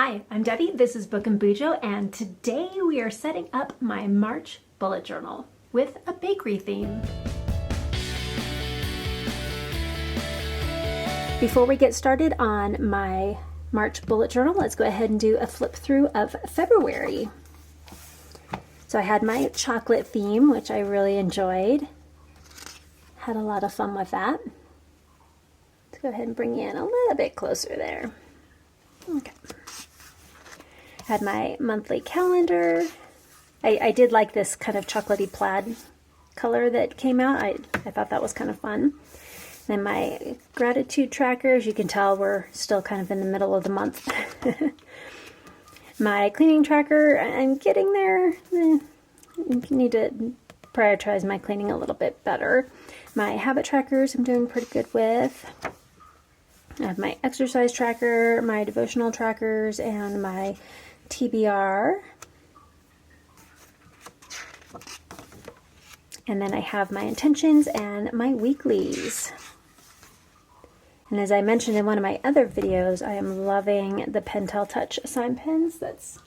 Hi, I'm Debbie, this is Book and Bujo, and today we are setting up my March bullet journal with a bakery theme. Before we get started on my March bullet journal, let's go ahead and do a flip through of February. So I had my chocolate theme, which I really enjoyed. Had a lot of fun with that. Let's go ahead and bring you in a little bit closer there. Okay. Had my monthly calendar. I did like this kind of chocolatey plaid color that came out. I thought that was kind of fun. Then my gratitude tracker. As you can tell, we're still kind of in the middle of the month. My cleaning tracker, I'm getting there. Need to prioritize my cleaning a little bit better. My habit trackers I'm doing pretty good with. I have my exercise tracker, my devotional trackers, and my TBR. And then I have my intentions and my weeklies. And as I mentioned in one of my other videos, I am loving the Pentel Touch sign pens. That's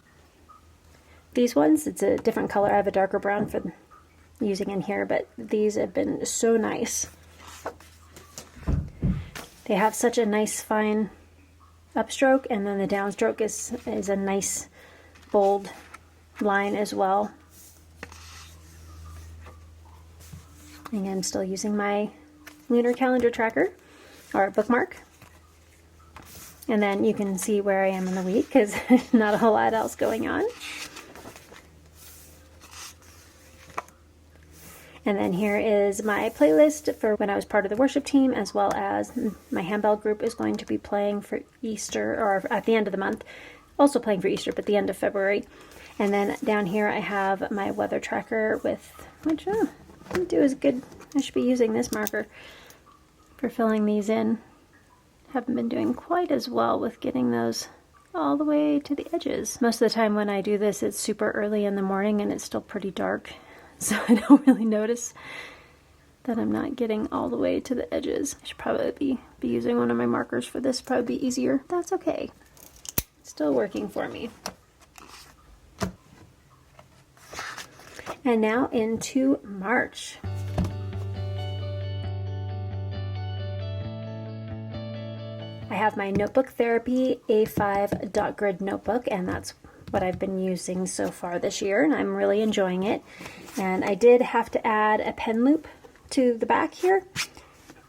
these ones. It's a different color. I have a darker brown for using in here, but these have been so nice. They have such a nice fine upstroke, and then the downstroke is a nice bold line as well. And I'm still using my lunar calendar tracker or bookmark. And then you can see where I am in the week because not a whole lot else going on. And then here is my playlist for when I was part of the worship team, as well as my handbell group is going to be playing for Easter, or at the end of the month, also playing for Easter, but the end of February. And then down here I have my weather tracker with, which didn't do as good. I should be using this marker for filling these in. Haven't been doing quite as well with getting those all the way to the edges. Most of the time when I do this, it's super early in the morning and it's still pretty dark. So I don't really notice that I'm not getting all the way to the edges. I should probably be using one of my markers for this, probably be easier. That's okay. It's still working for me. And now into March. I have my Notebook Therapy A5 dot grid notebook, and that's what I've been using so far this year, and I'm really enjoying it. And I did have to add a pen loop to the back here,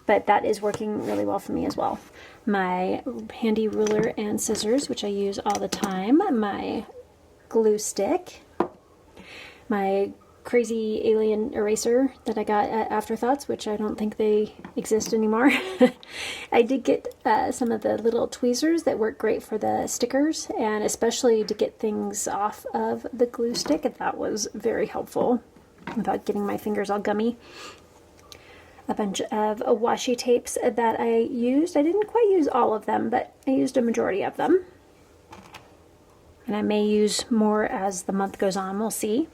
but that is working really well for me as well. My handy ruler and scissors, which I use all the time, my glue stick, my crazy alien eraser that I got at Afterthoughts, which I don't think they exist anymore. I did get some of the little tweezers that work great for the stickers, and especially to get things off of the glue stick. That was very helpful without getting my fingers all gummy. A bunch of washi tapes that I used. I didn't quite use all of them, but I used a majority of them. And I may use more as the month goes on. We'll see.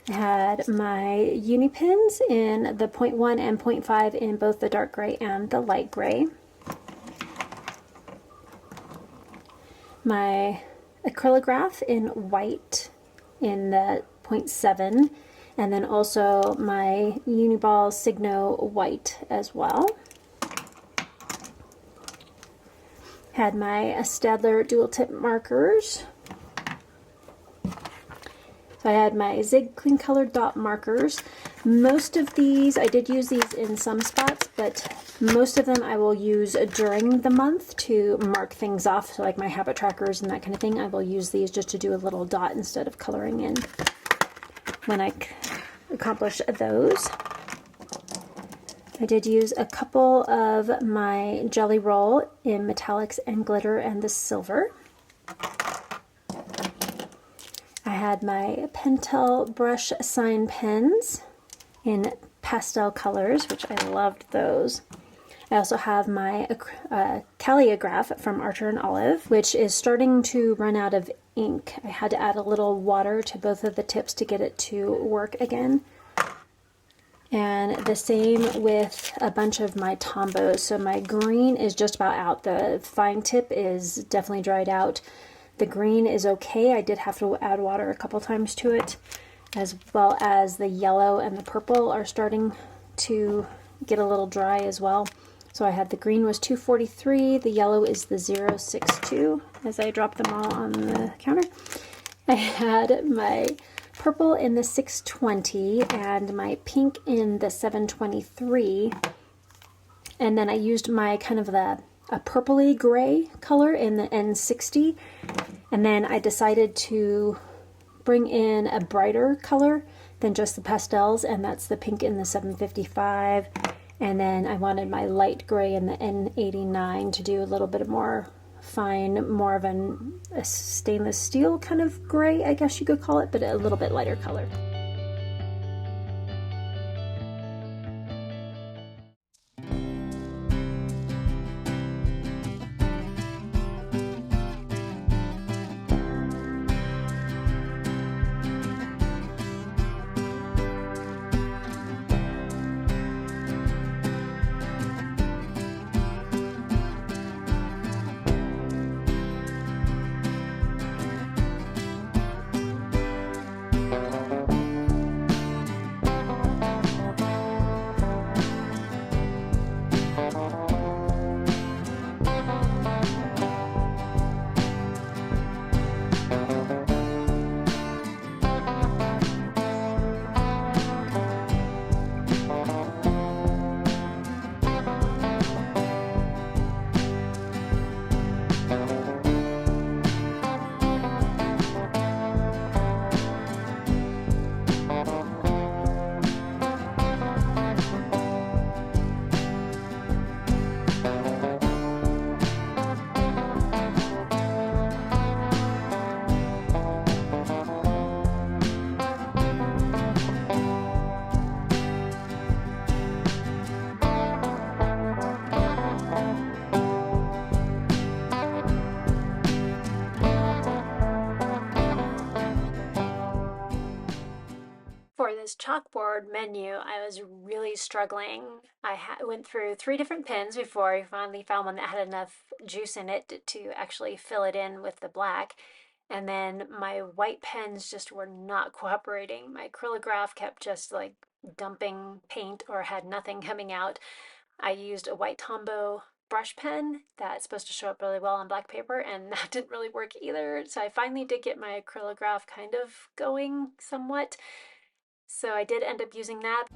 I had my uni pens in the 0.1 and 0.5 in both the dark gray and the light gray. My acrylograph in white in the 0.7, and then also my Uniball Signo white as well. Had my Staedtler dual tip markers. I had my Zig Clean Colored Dot markers. Most of these, I did use these in some spots, but most of them I will use during the month to mark things off. So like my habit trackers and that kind of thing, I will use these just to do a little dot instead of coloring in when I accomplish those. I did use a couple of my Jelly Roll in metallics and glitter and the silver. I had my Pentel brush sign pens in pastel colors, which I loved those. I also have my Calligraph from Archer and Olive, which is starting to run out of ink. I had to add a little water to both of the tips to get it to work again. And the same with a bunch of my Tombos. So my green is just about out. The fine tip is definitely dried out. The green is okay. I did have to add water a couple times to it, as well as the yellow and the purple are starting to get a little dry as well. So I had the green was 243, the yellow is the 062 as I dropped them all on the counter. I had my purple in the 620 and my pink in the 723. And then I used my kind of a purpley gray color in the N60. And then I decided to bring in a brighter color than just the pastels, and that's the pink in the 755. And then I wanted my light gray in the N89 to do a little bit more fine, more of a stainless steel kind of gray, I guess you could call it, but a little bit lighter color. For this chalkboard menu, I was really struggling. I went through 3 different pens before I finally found one that had enough juice in it to actually fill it in with the black. And then my white pens just were not cooperating. My acrylograph kept just like dumping paint or had nothing coming out. I used a white Tombow brush pen that's supposed to show up really well on black paper, and that didn't really work either. So I finally did get my acrylograph kind of going somewhat. So I did end up using that.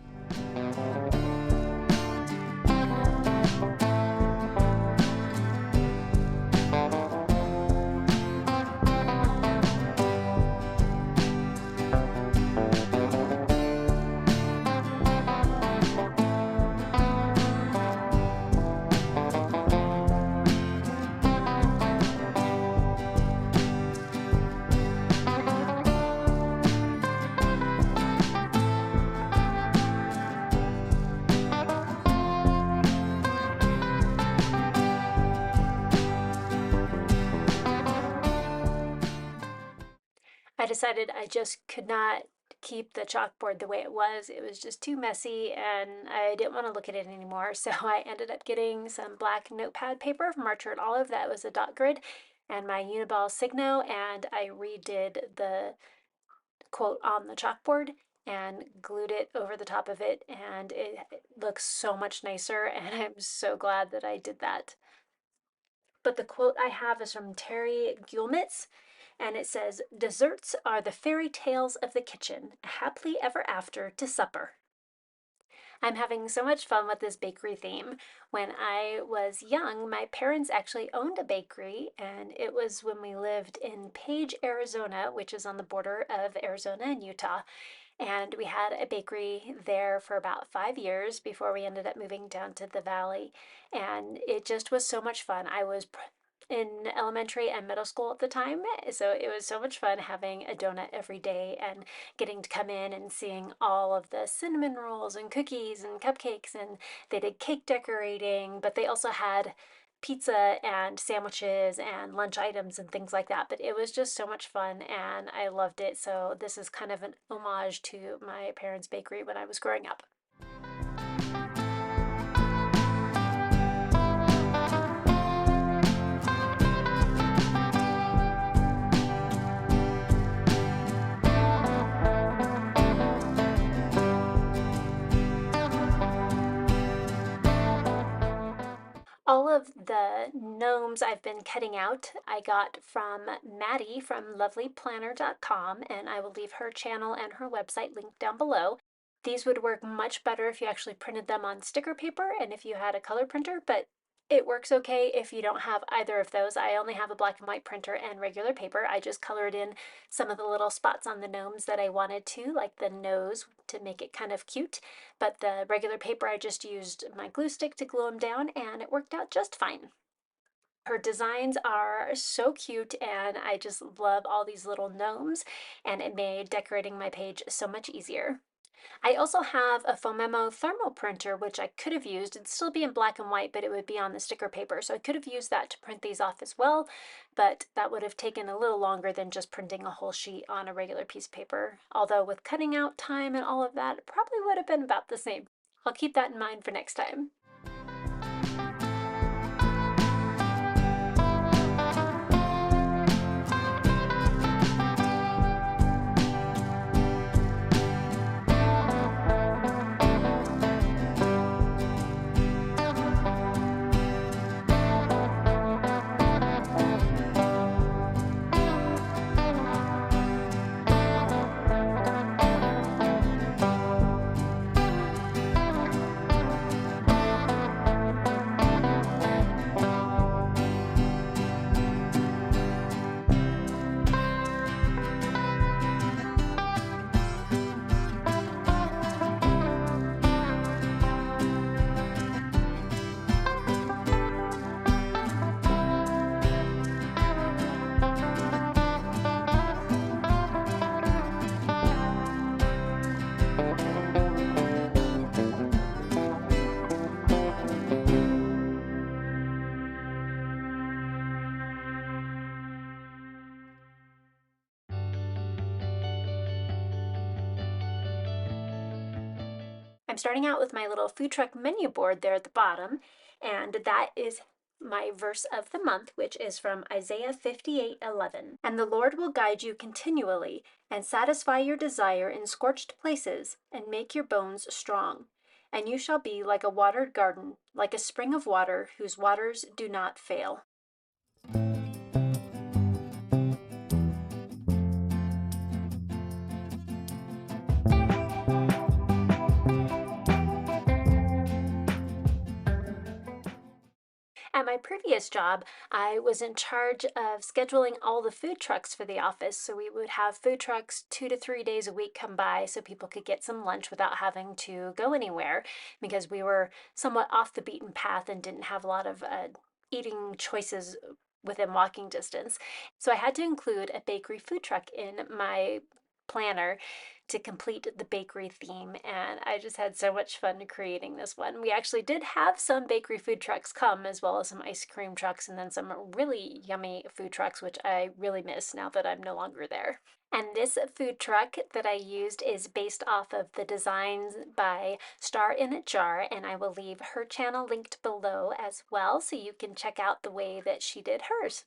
I decided I just could not keep the chalkboard the way it was. It was just too messy and I didn't want to look at it anymore. So I ended up getting some black notepad paper from Orchard Olive that was a dot grid and my Uniball Signo, and I redid the quote on the chalkboard and glued it over the top of it, and it looks so much nicer, and I'm so glad that I did that. But the quote I have is from Terry Gulmitz, and it says, "Desserts are the fairy tales of the kitchen, happily ever after to supper." I'm having so much fun with this bakery theme. When I was young, my parents actually owned a bakery, and it was when we lived in Page, Arizona, which is on the border of Arizona and Utah. And we had a bakery there for about 5 years before we ended up moving down to the valley. And it just was so much fun. I was in elementary and middle school at the time, so it was so much fun having a donut every day and getting to come in and seeing all of the cinnamon rolls and cookies and cupcakes. And they did cake decorating, but they also had pizza and sandwiches and lunch items and things like that. But it was just so much fun and I loved it. So this is kind of an homage to my parents' bakery when I was growing up. gnomes I've been cutting out I got from Maddie from lovelyplanner.com, and I will leave her channel and her website linked down below. These would work much better if you actually printed them on sticker paper and if you had a color printer, but it works okay if you don't have either of those. I only have a black and white printer and regular paper. I just colored in some of the little spots on the gnomes that I wanted to, like the nose, to make it kind of cute. But the regular paper, I just used my glue stick to glue them down, and it worked out just fine. Her designs are so cute, and I just love all these little gnomes, and it made decorating my page so much easier. I also have a Fomemo thermal printer, which I could have used. It'd still be in black and white, but it would be on the sticker paper. So I could have used that to print these off as well, but that would have taken a little longer than just printing a whole sheet on a regular piece of paper. Although with cutting out time and all of that, it probably would have been about the same. I'll keep that in mind for next time. I'm starting out with my little food truck menu board there at the bottom, and that is my verse of the month, which is from Isaiah 58:11. And the Lord will guide you continually and satisfy your desire in scorched places and make your bones strong. And you shall be like a watered garden, like a spring of water whose waters do not fail. At my previous job, I was in charge of scheduling all the food trucks for the office. So we would have food trucks 2 to 3 days a week come by so people could get some lunch without having to go anywhere, because we were somewhat off the beaten path and didn't have a lot of eating choices within walking distance. So I had to include a bakery food truck in my planner to complete the bakery theme, and I just had so much fun creating this one. We actually did have some bakery food trucks come, as well as some ice cream trucks, and then some really yummy food trucks, which I really miss now that I'm no longer there. And this food truck that I used is based off of the designs by Star in a Jar, and I will leave her channel linked below as well, so you can check out the way that she did hers.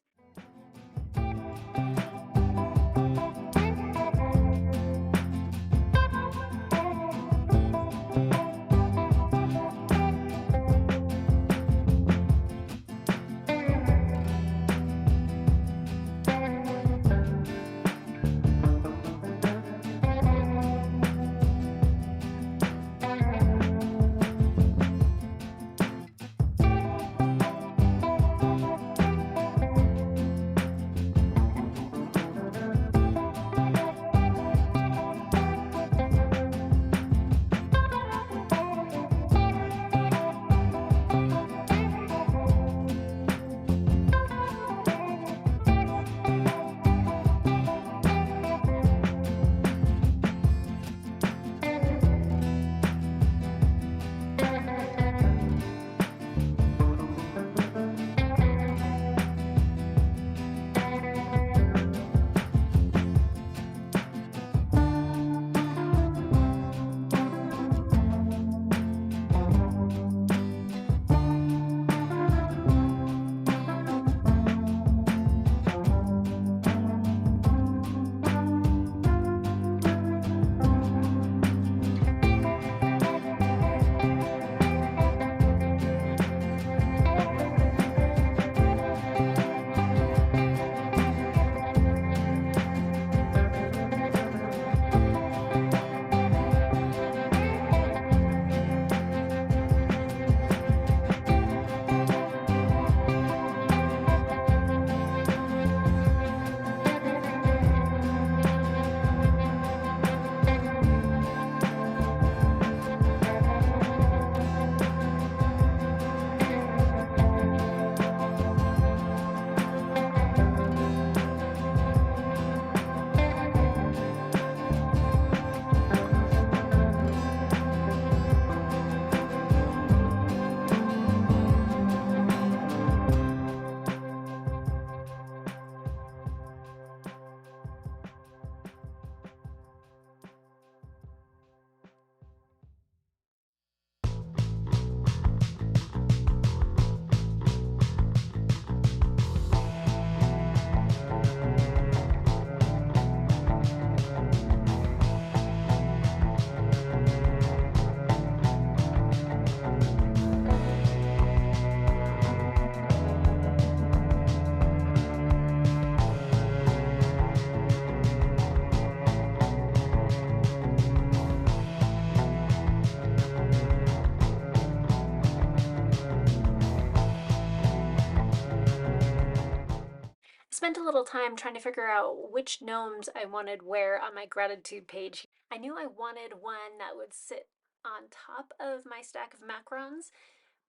spent a little time trying to figure out which gnomes I wanted where on my gratitude page. I knew I wanted one that would sit on top of my stack of macarons,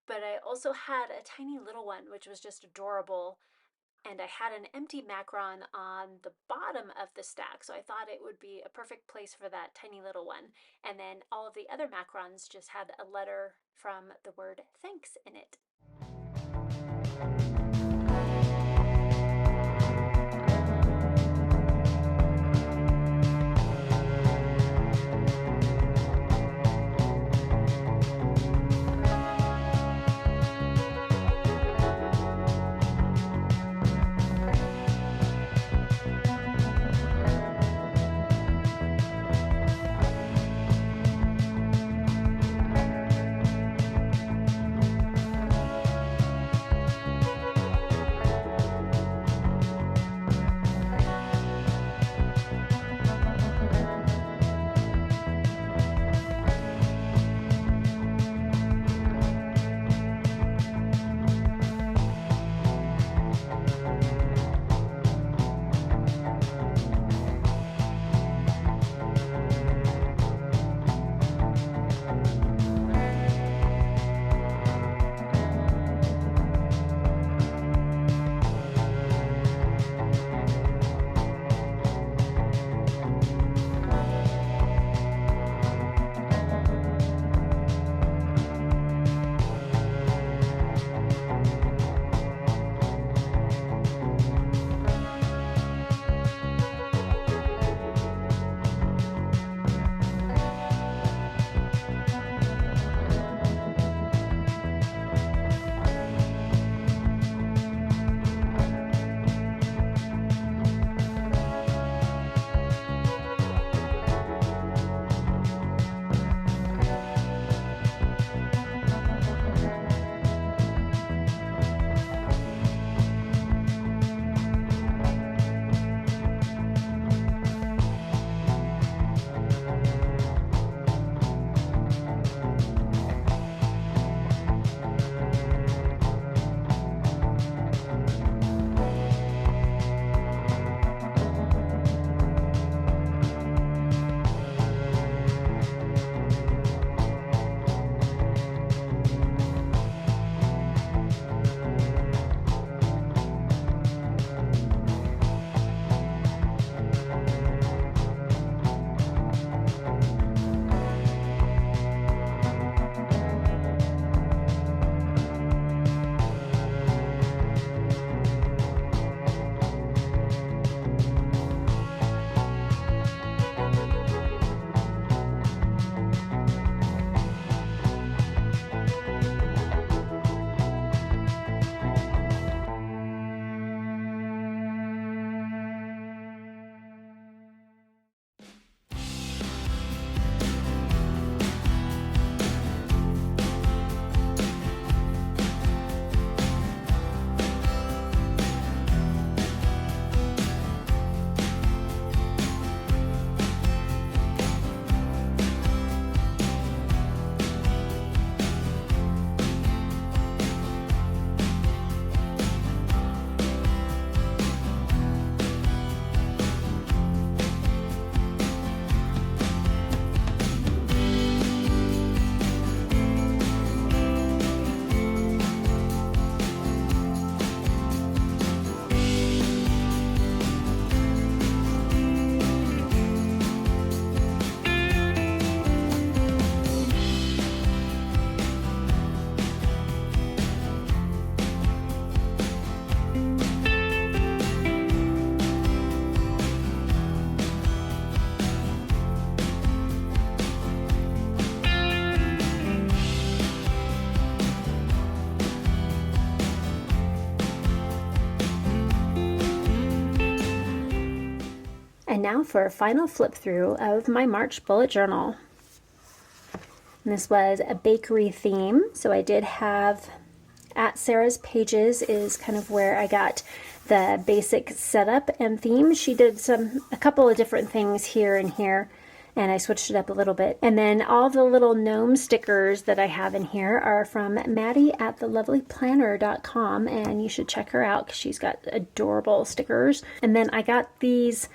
but I also had a tiny little one which was just adorable, and I had an empty macaron on the bottom of the stack, so I thought it would be a perfect place for that tiny little one. And then all of the other macarons just had a letter from the word thanks in it. And now for a final flip through of my March bullet journal. And this was a bakery theme, so I did have at Sarah's Pages is kind of where I got the basic setup and theme. She did a couple of different things here and here, and I switched it up a little bit. And then all the little gnome stickers that I have in here are from Maddie at thelovelyplanner.com, and you should check her out because she's got adorable stickers. And then I got these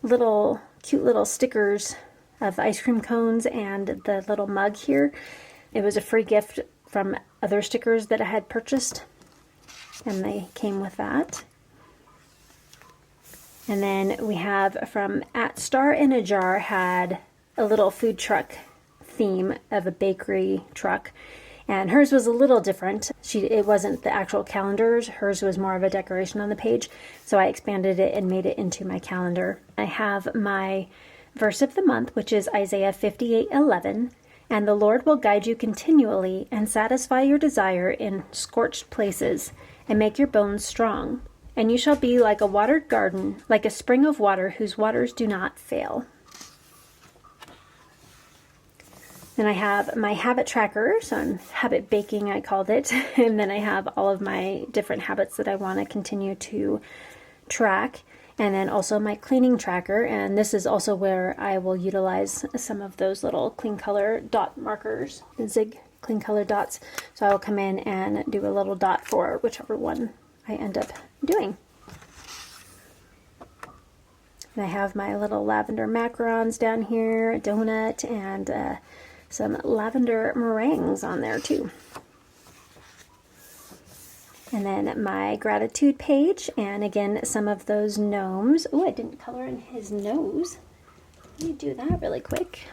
little cute little stickers of ice cream cones and the little mug here. It was a free gift from other stickers that I had purchased, and they came with that. And then we have from at Star in a Jar, had a little food truck theme of a bakery truck, and hers was a little different. It wasn't the actual calendars, hers was more of a decoration on the page, so I expanded it and made it into my calendar. I have my verse of the month, which is Isaiah 58:11, and the Lord will guide you continually and satisfy your desire in scorched places and make your bones strong. And you shall be like a watered garden, like a spring of water whose waters do not fail. Then I have my habit tracker, so I'm habit baking, I called it. And then I have all of my different habits that I want to continue to track. And then also my cleaning tracker. And this is also where I will utilize some of those little clean color dot markers, zig clean color dots. So I will come in and do a little dot for whichever one I end up doing. And I have my little lavender macarons down here, a donut, and some lavender meringues on there too. And then my gratitude page, and again some of those gnomes. Oh, I didn't color in his nose. Let me do that really quick.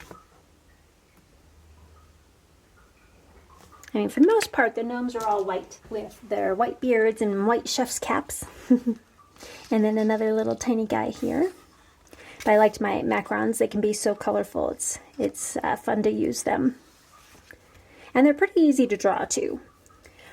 I mean, for the most part, the gnomes are all white with their white beards and white chef's caps. And then another little tiny guy here. But I liked my macarons. They can be so colorful. It's fun to use them. And they're pretty easy to draw too.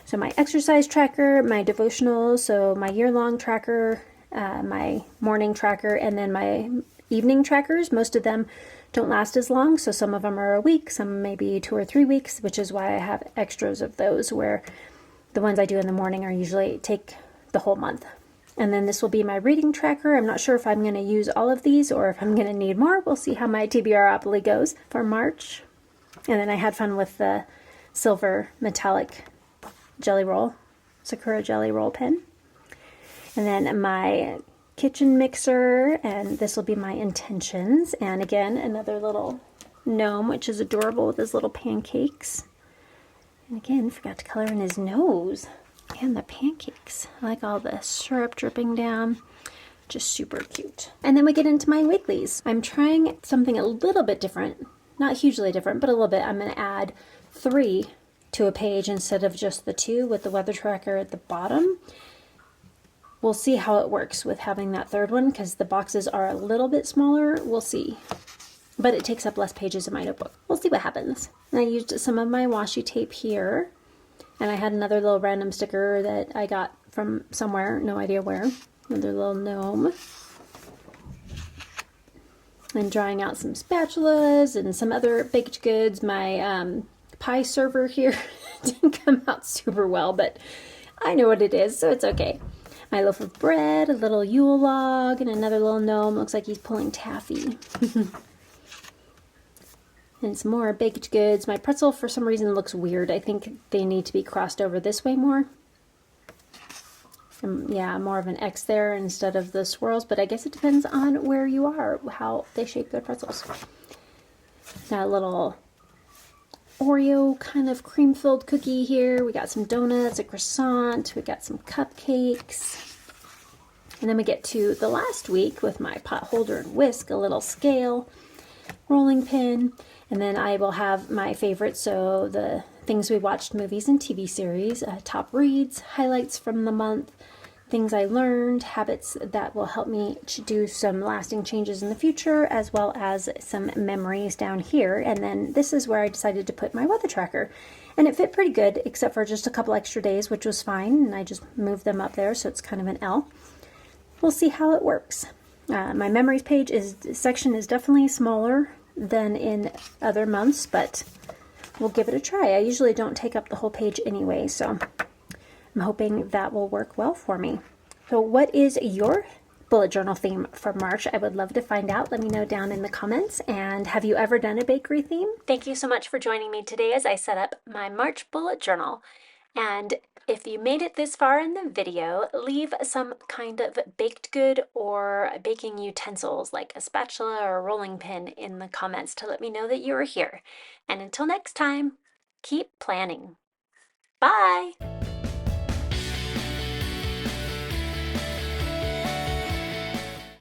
So my exercise tracker, my devotional, so my year-long tracker, my morning tracker, and then my evening trackers. Most of them don't last as long, so some of them are a week, some maybe 2 or 3 weeks, which is why I have extras of those, where the ones I do in the morning are usually take the whole month. And then this will be my reading tracker. I'm not sure if I'm going to use all of these or if I'm going to need more. We'll see how my TBRopoly goes for March. And then I had fun with the silver metallic jelly roll, Sakura jelly roll pen. And then my kitchen mixer, and this will be my intentions. And again, another little gnome, which is adorable with his little pancakes. And again, forgot to color in his nose and the pancakes. I like all the syrup dripping down. Just super cute. And then we get into my weeklies. I'm trying something a little bit different, not hugely different, but a little bit. I'm going to add 3 to a page instead of just the 2 with the weather tracker at the bottom. We'll see how it works with having that 3rd one because the boxes are a little bit smaller. We'll see. But it takes up less pages in my notebook. We'll see what happens. And I used some of my washi tape here. And I had another little random sticker that I got from somewhere, no idea where. Another little gnome. And drawing out some spatulas and some other baked goods. My pie server here didn't come out super well, but I know what it is, so it's okay. My loaf of bread, a little Yule log, and another little gnome. Looks like he's pulling taffy. And some more baked goods. My pretzel, for some reason, looks weird. I think they need to be crossed over this way more. Yeah, more of an X there instead of the swirls, but I guess it depends on where you are, how they shape their pretzels. Got a little Oreo kind of cream-filled cookie here. We got some donuts, a croissant, we got some cupcakes. And then we get to the last week with my pot holder and whisk, a little scale, rolling pin, and then I will have my favorites, so the things we watched, movies and TV series, top reads, highlights from the month, things I learned, habits that will help me to do some lasting changes in the future, as well as some memories down here. And then this is where I decided to put my weather tracker. And it fit pretty good, except for just a couple extra days, which was fine. And I just moved them up there, so it's kind of an L. We'll see how it works. My memories page section is definitely smaller than in other months, but we'll give it a try. I usually don't take up the whole page anyway, so I'm hoping that will work well for me. So what is your bullet journal theme for March? I would love to find out. Let me know down in the comments. And have you ever done a bakery theme? Thank you so much for joining me today as I set up my March bullet journal. And if you made it this far in the video, leave some kind of baked good or baking utensils like a spatula or a rolling pin in the comments to let me know that you are here. And until next time, keep planning. Bye!